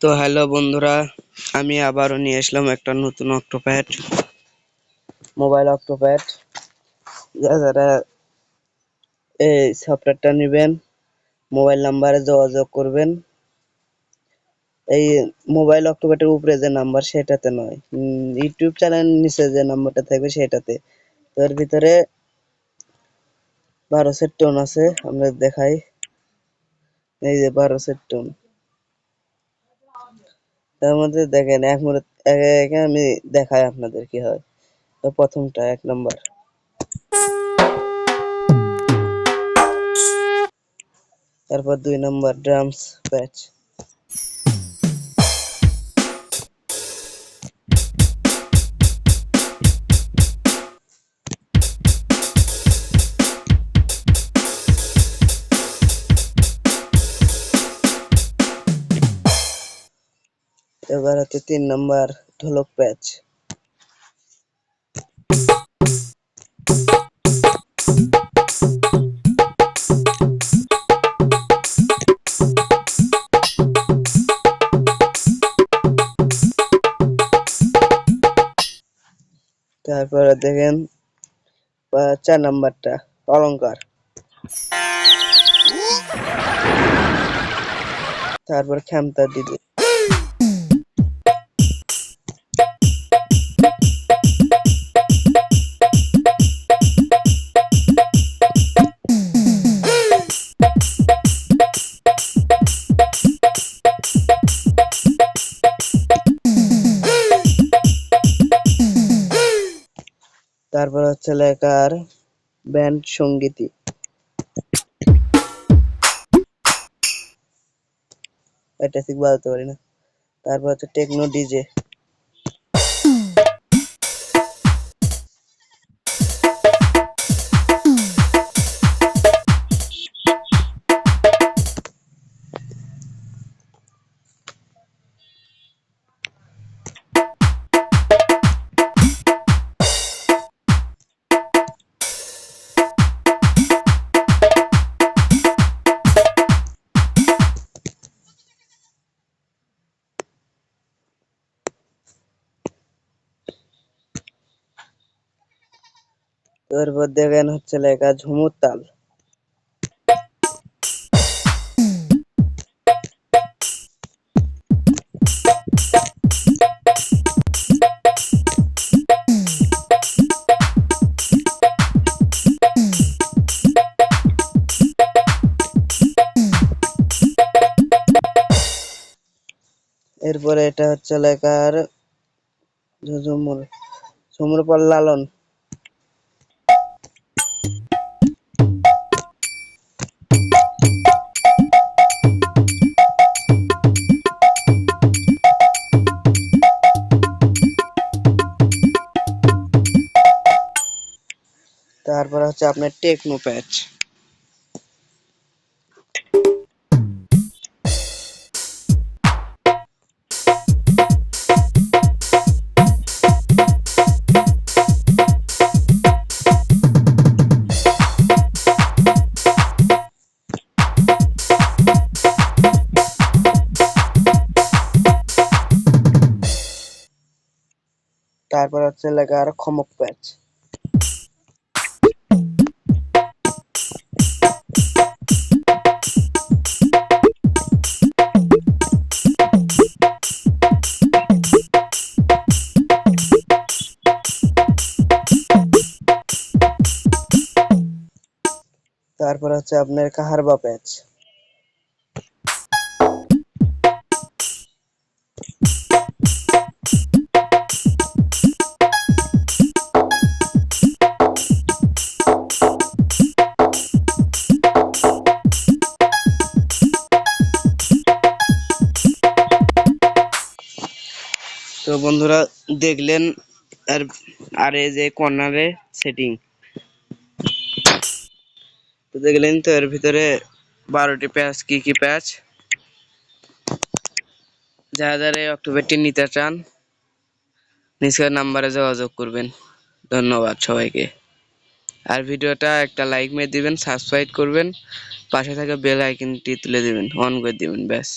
তো হ্যালো বন্ধুরা, আমি আবারও নিয়ে আসলাম একটা নতুন অক্টোপ্যাড, মোবাইল অক্টোপ্যাড। যারা এই সফটওয়্যারটা নেবেন, মোবাইল নাম্বারে যোগাযোগ করবেন। এই মোবাইল অক্টোপ্যাডের উপরে যে নাম্বার সেটাতে নয়, ইউটিউব চ্যানেল নিচে যে নাম্বারটা থাকবে সেটাতে। তো এর ভিতরে 12 সেট টোন আছে, আমরা দেখাই। এই যে 12 সেট টোন, তার মধ্যে দেখেন একে আমি দেখাই আপনাদের কি হয়। তো প্রথমটা 1 নাম্বার, তারপর 2 নাম্বার ড্রামস প্যাচ, এবার হচ্ছে 3 নাম্বার ঢোলক প্যাচ, তারপরে দেখেন 4 নাম্বারটা অলংকার, তারপর খেমতা ডিজে, তারপর হচ্ছে লেখার ব্যান্ড সঙ্গীতী, এটা ঠিক বাজাতে পারি না। তারপর হচ্ছে টেকনো ডিজে, তারপর দেখেন হচ্ছে লেখা ঝুমুর তাল, এরপরে এটা হচ্ছে লেখার ঝুমুর, ঝুমুর পর লালন, তারপর হচ্ছে আপনার টেকনো প্যাচ। তারপর হচ্ছে লেখার খমক প্যাচ, তারপর হচ্ছে আপনার কাহারবা প্যাচ, তো বন্ধুরা দেখলেন। আর আর এই যে কর্নারে সেটিং, তো দেখলেন তো এর ভিতরে 12টি প্যাচ, কি প্যাচ। যারা এই অক্টোপ্যাডটি নিতে চান নিচের নাম্বারে যোগাযোগ করবেন। ধন্যবাদ সবাইকে। আর ভিডিওটা একটা লাইক মেরে দিবেন, সাবস্ক্রাইব করবেন, পাশে থাকা বেল আইকনটি তুলে দিবেন, অন করে দিবেন, ব্যাস।